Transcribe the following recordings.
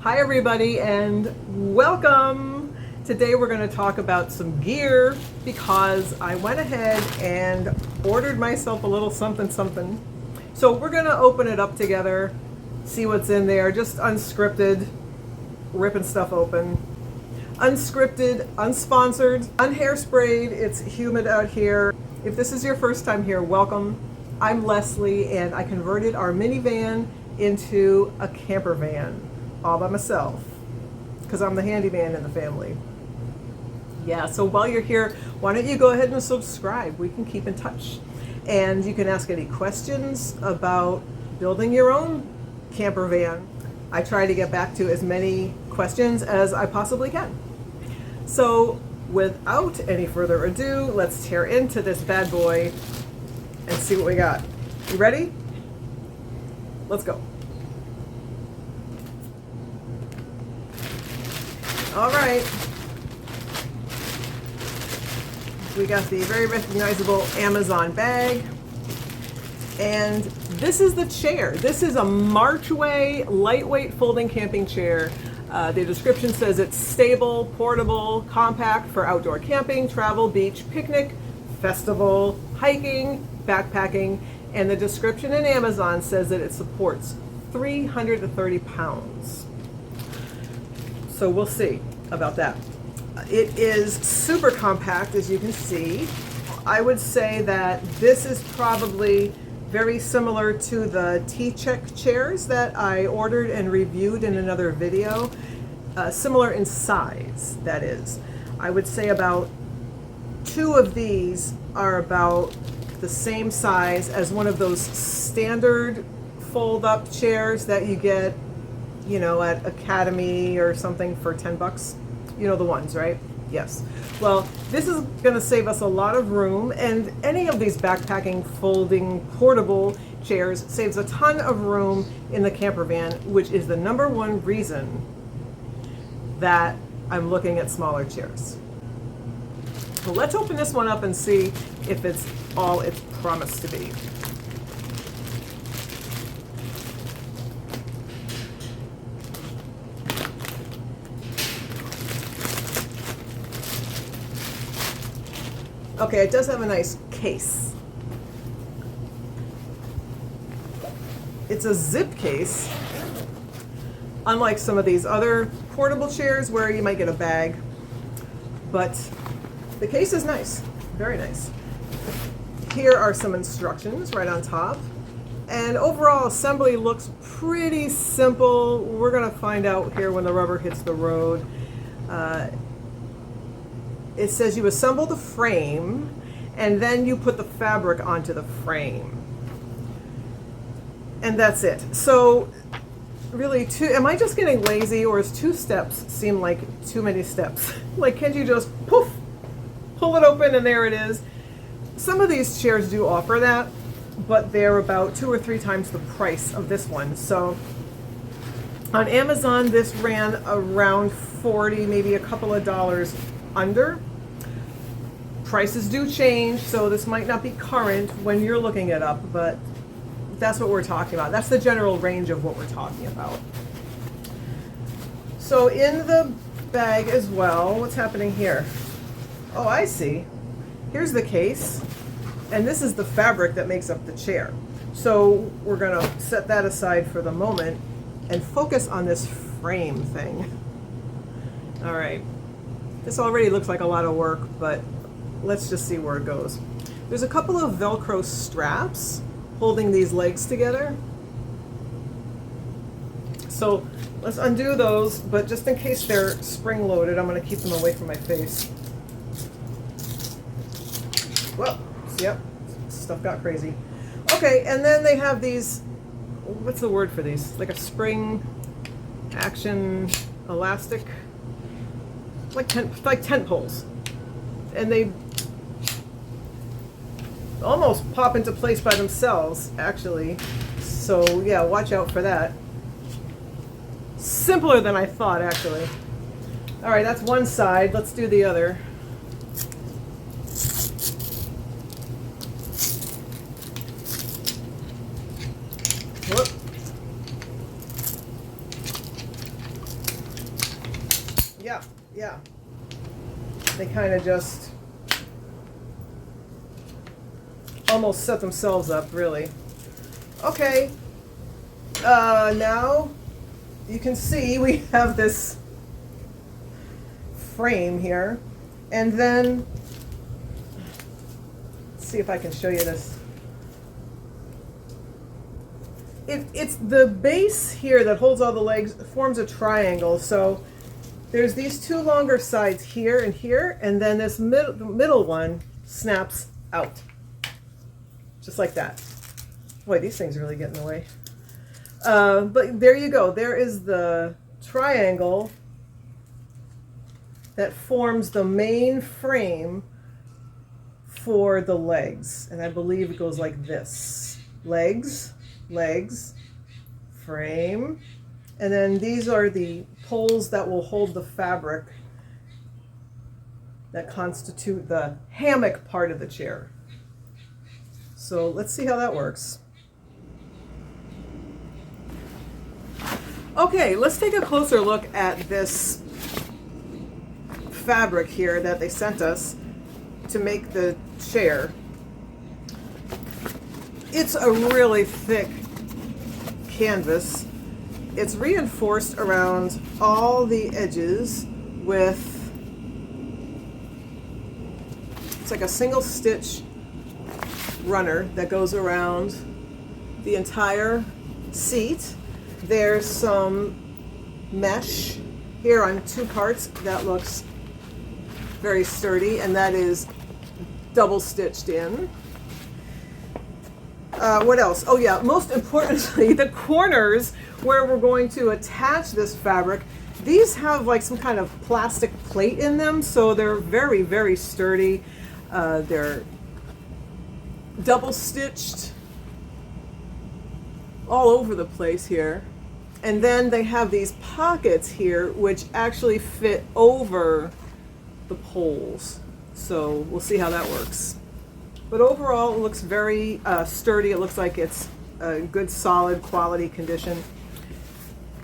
Hi everybody and welcome! Today we're going to talk about some gear because I went ahead and ordered myself a little something. So we're going to open it up together, see what's in there, just unscripted, ripping stuff open. Unscripted, unsponsored, unhairsprayed, it's humid out here. If this is your first time here, welcome. I'm Leslie and I converted our minivan into a camper van all by myself because I'm the handyman in the family. Yeah, so while you're here, why don't you go ahead and subscribe? We can keep in touch. And you can ask any questions about building your own camper van. I try to get back to as many questions as I possibly can. So without any further ado, let's tear into this bad boy and see what we got. You ready? Let's go. All right. We got the very recognizable Amazon bag. And this is the chair. This is a Marchway lightweight folding camping chair. The description says it's stable, portable, compact for outdoor camping, travel, beach, picnic, festival, hiking, backpacking, and the description in Amazon says that it supports 330 pounds. So we'll see about that. It is super compact, as you can see. I would say that this is probably very similar to the T-Check chairs that I ordered and reviewed in another video. Similar in size, that is. I would say about 2 of these are about the same size as one of those standard fold-up chairs that you get, you know, at Academy or something for 10 bucks. You know the ones, right? Yes. Well, this is going to save us a lot of room, and any of these backpacking folding portable chairs saves a ton of room in the camper van, which is the #1 reason that I'm looking at smaller chairs. So let's open this one up and see if it's all it's promised to be. Okay, it does have a nice case. It's a zip case, unlike some of these other portable chairs where you might get a bag. But the case is nice, very nice. Here are some instructions right on top. And overall assembly looks pretty simple. We're gonna find out here when the rubber hits the road. It says you assemble the frame and then you put the fabric onto the frame. And that's it. So really, am I just getting lazy, or is 2 steps seem like too many steps? Like, can't you just poof, pull it open and there it is? Some of these chairs do offer that, but they're about 2 or 3 times the price of this one. So on Amazon, this ran around 40, maybe a couple of dollars under. Prices do change, so this might not be current when you're looking it up, but that's what we're talking about. That's the general range of what we're talking about. So in the bag as well, what's happening here? Oh, I see. Here's the case, and this is the fabric that makes up the chair. So we're gonna set that aside for the moment and focus on this frame thing. All right. This already looks like a lot of work, but let's just see where it goes. There's a couple of Velcro straps holding these legs together. So let's undo those, but just in case they're spring-loaded, I'm going to keep them away from my face. Well, yep, stuff got crazy. Okay, and then they have these, what's the word for these? Like a spring action elastic, like tent poles. And they almost pop into place by themselves, actually. So yeah, watch out for that. Simpler than I thought, actually. All right, that's one side. Let's do the other. Whoop. yeah, they kind of just almost set themselves up, really. Okay, now you can see we have this frame here, and then let's see if I can show you this. It's the base here that holds all the legs forms a triangle, so there's these two longer sides here and here, and then this middle one snaps out. Just like that. Boy, these things really get in the way. But there you go. There is the triangle that forms the main frame for the legs. And I believe it goes like this. Legs, legs, frame. And then these are the poles that will hold the fabric that constitute the hammock part of the chair. So let's see how that works. Okay, let's take a closer look at this fabric here that they sent us to make the chair. It's a really thick canvas. It's reinforced around all the edges with, it's like a single stitch runner that goes around the entire seat. There's some mesh here on two parts that looks very sturdy, and that is double stitched in. What else? Oh yeah, most importantly, the corners where we're going to attach this fabric, these have like some kind of plastic plate in them, so they're very, very sturdy. They're double stitched all over the place here. And then they have these pockets here which actually fit over the poles. So we'll see how that works. But overall it looks very sturdy. It looks like it's a good solid quality condition.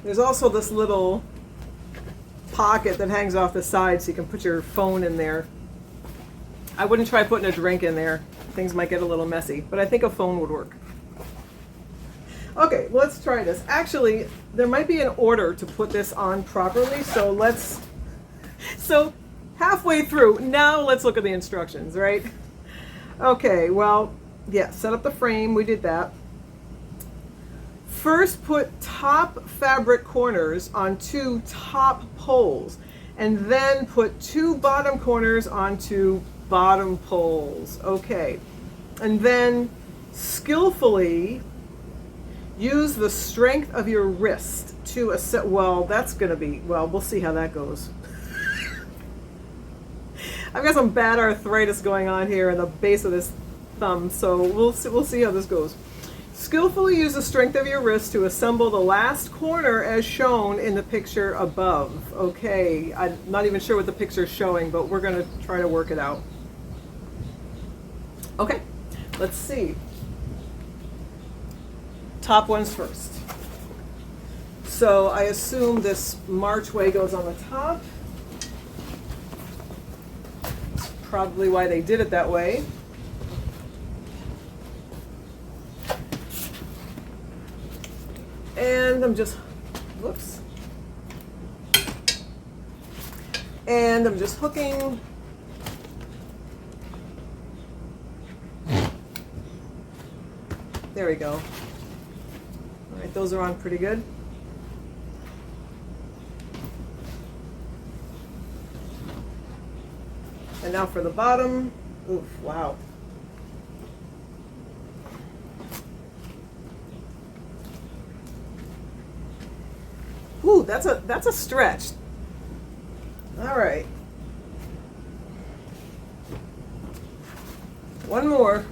There's also this little pocket that hangs off the side so you can put your phone in there. I wouldn't try putting a drink in there. Things might get a little messy, but I think a phone would work. Okay, let's try this. Actually, there might be an order to put this on properly, so halfway through, now let's look at the instructions, right? Okay, well, yeah, set up the frame, we did that. First, put top fabric corners on two top poles, and then put two bottom corners onto bottom poles. Okay, and then skillfully use the strength of your wrist to assess. Well, that's going to be, well, we'll see how that goes. I've got some bad arthritis going on here in the base of this thumb, so we'll see how this goes. Skillfully use the strength of your wrist to assemble the last corner as shown in the picture above. Okay, I'm not even sure what the picture is showing, but we're going to try to work it out. Okay, let's see. Top ones first. So I assume this Marchway goes on the top. That's probably why they did it that way. And I'm just, whoops. And I'm just hooking. There we go. All right, those are on pretty good. And now for the bottom. Oof, wow. Ooh, that's a stretch. All right. One more.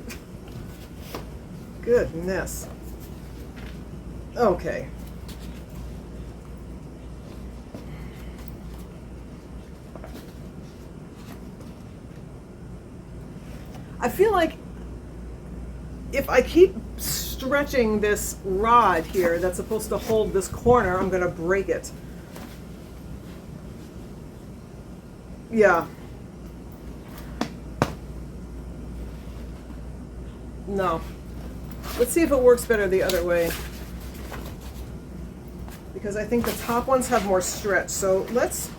Goodness. Okay. I feel like if I keep stretching this rod here that's supposed to hold this corner, I'm going to break it. Yeah. No. Let's see if it works better the other way. Because I think the top ones have more stretch. So let's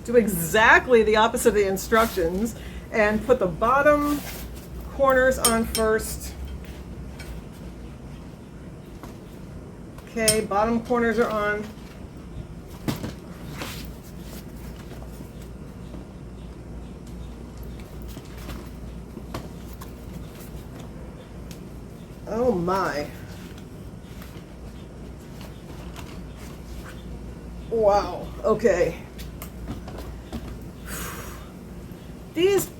do exactly the opposite of the instructions and put the bottom corners on first. Okay, bottom corners are on. Oh my. Wow, okay. These,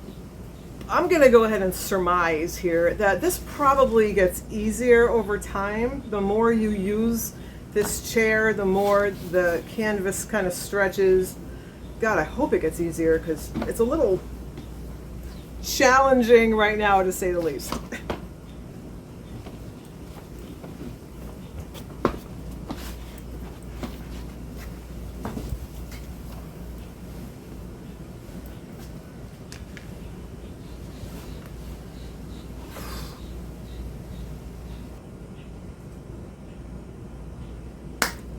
I'm gonna go ahead and surmise here that this probably gets easier over time. The more you use this chair, the more the canvas kind of stretches. God, I hope it gets easier because it's a little challenging right now, to say the least.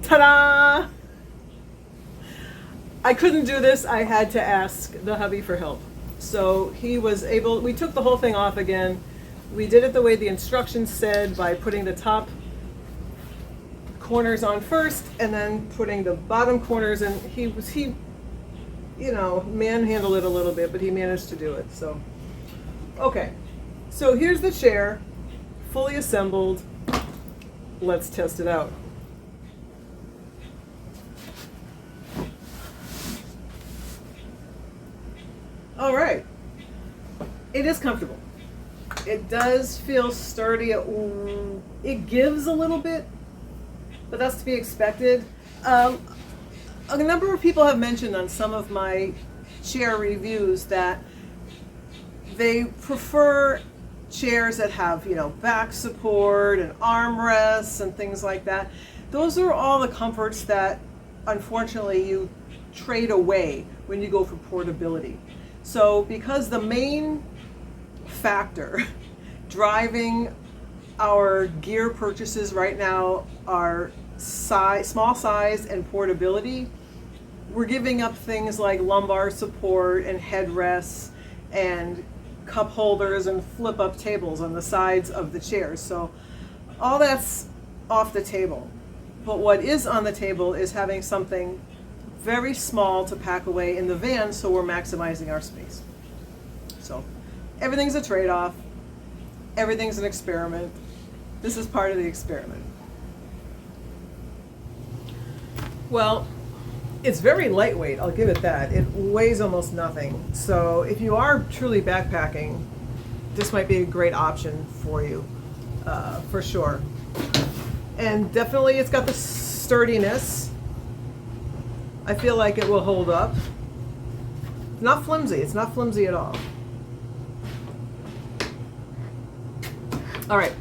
Ta-da! I couldn't do this. I had to ask the hubby for help. So he was able, we took the whole thing off again. We did it the way the instructions said, by putting the top corners on first and then putting the bottom corners, and he you know, manhandled it a little bit, but he managed to do it. So okay, so here's the chair fully assembled. Let's test it out. All right, it is comfortable. It does feel sturdy. It gives a little bit, but that's to be expected. A number of people have mentioned on some of my chair reviews that they prefer chairs that have, you know, back support and armrests and things like that. Those are all the comforts that unfortunately you trade away when you go for portability. So because the main factor driving our gear purchases right now are small size and portability, we're giving up things like lumbar support and headrests and cup holders and flip up tables on the sides of the chairs. So all that's off the table. But what is on the table is having something very small to pack away in the van, so we're maximizing our space. So everything's a trade-off. Everything's an experiment. This is part of the experiment. Well, it's very lightweight, I'll give it that. It weighs almost nothing. So if you are truly backpacking, this might be a great option for you, for sure. And definitely it's got the sturdiness. I feel like it will hold up. It's not flimsy. It's not flimsy at all. All right.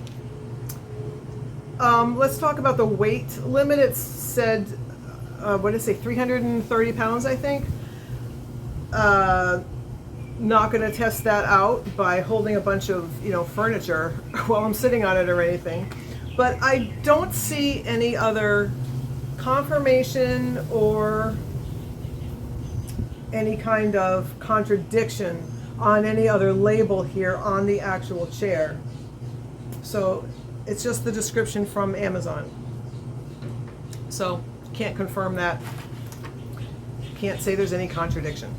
Let's talk about the weight limit. It said, what did it say, 330 pounds, I think. Not going to test that out by holding a bunch of, you know, furniture while I'm sitting on it or anything. But I don't see any other confirmation or any kind of contradiction on any other label here on the actual chair. So it's just the description from Amazon. So can't confirm that. Can't say there's any contradiction.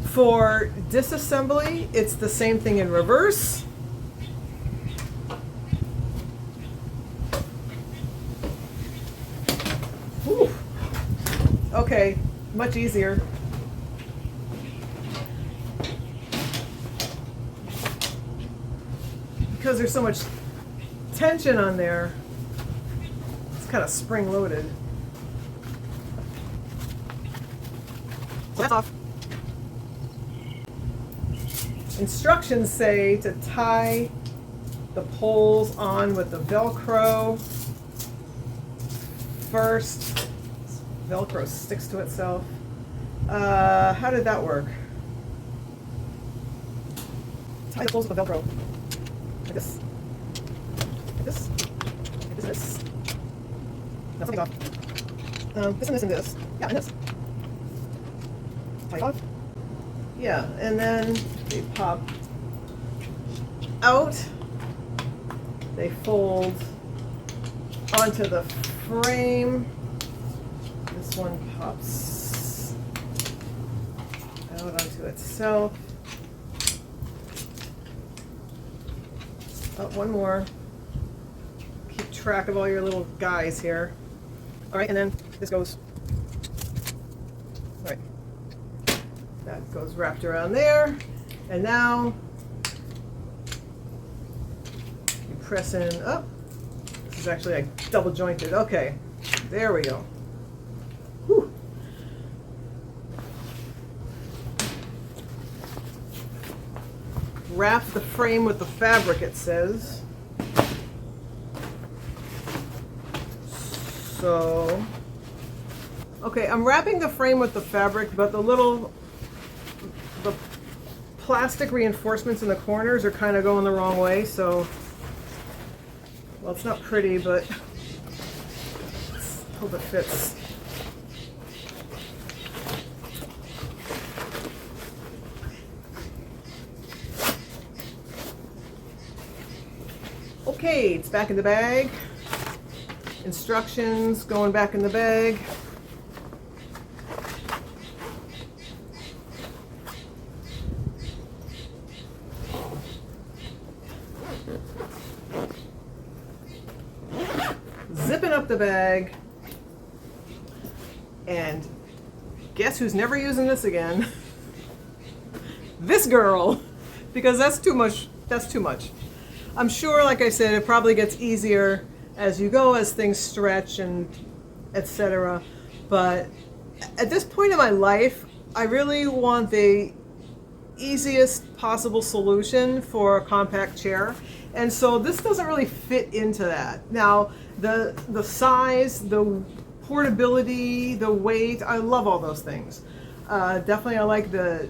For disassembly, it's the same thing in reverse. Whew. Okay, much easier. Because there's so much tension on there, it's kind of spring-loaded. So that's off. Instructions say to tie the poles on with the Velcro first. Velcro sticks to itself. How did that work? Tie the clothes with a Velcro. Like this. Like this. Like this. Now something's off. This and this and this. Yeah, and this. Tie it off. Yeah, and then they pop out. They fold onto the frame. This one pops out onto itself. Oh, one more. Keep track of all your little guys here. All right, and then this goes. All right, that goes wrapped around there, and now you press in up. This is actually like double jointed. Okay, there we go. Whew. Wrap the frame with the fabric, it says. So, okay, I'm wrapping the frame with the fabric, but the plastic reinforcements in the corners are kind of going the wrong way, so, well, it's not pretty, but let's hope it fits. Okay, it's back in the bag. Instructions going back in the bag. Zipping up the bag. And guess who's never using this again? This girl, because that's too much. That's too much. I'm sure, like I said, it probably gets easier as you go, as things stretch and etc. But at this point in my life, I really want the easiest possible solution for a compact chair. And so this doesn't really fit into that. Now, the size, the portability, the weight, I love all those things. Definitely I like the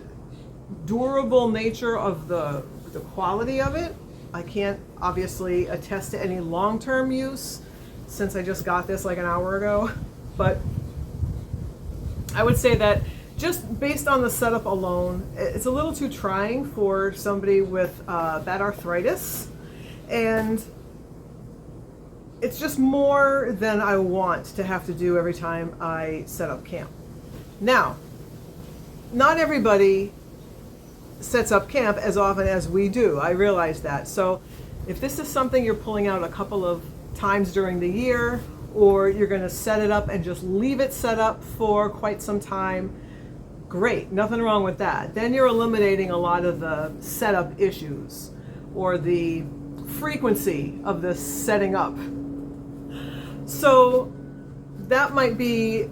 durable nature of the quality of it. I can't obviously attest to any long-term use since I just got this like an hour ago, but I would say that just based on the setup alone, it's a little too trying for somebody with bad arthritis, and it's just more than I want to have to do every time I set up camp. Now, not everybody sets up camp as often as we do. I realize that. So if this is something you're pulling out a couple of times during the year, or you're going to set it up and just leave it set up for quite some time, great, nothing wrong with that. Then you're eliminating a lot of the setup issues or the frequency of the setting up. So that might be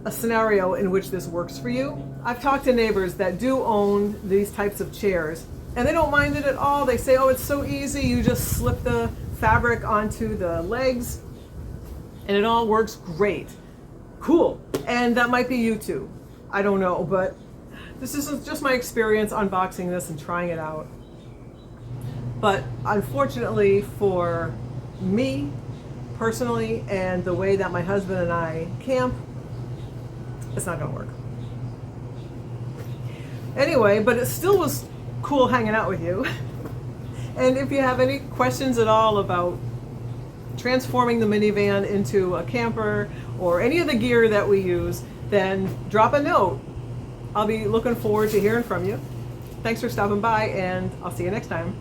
a scenario in which this works for you. I've talked to neighbors that do own these types of chairs, and they don't mind it at all. They say, oh, it's so easy. You just slip the fabric onto the legs, and it all works great. Cool. And that might be you too. I don't know, but this is just my experience unboxing this and trying it out. But unfortunately for me, personally, and the way that my husband and I camp, it's not gonna work. Anyway, but it still was cool hanging out with you. And if you have any questions at all about transforming the minivan into a camper or any of the gear that we use, then drop a note. I'll be looking forward to hearing from you. Thanks for stopping by, and I'll see you next time.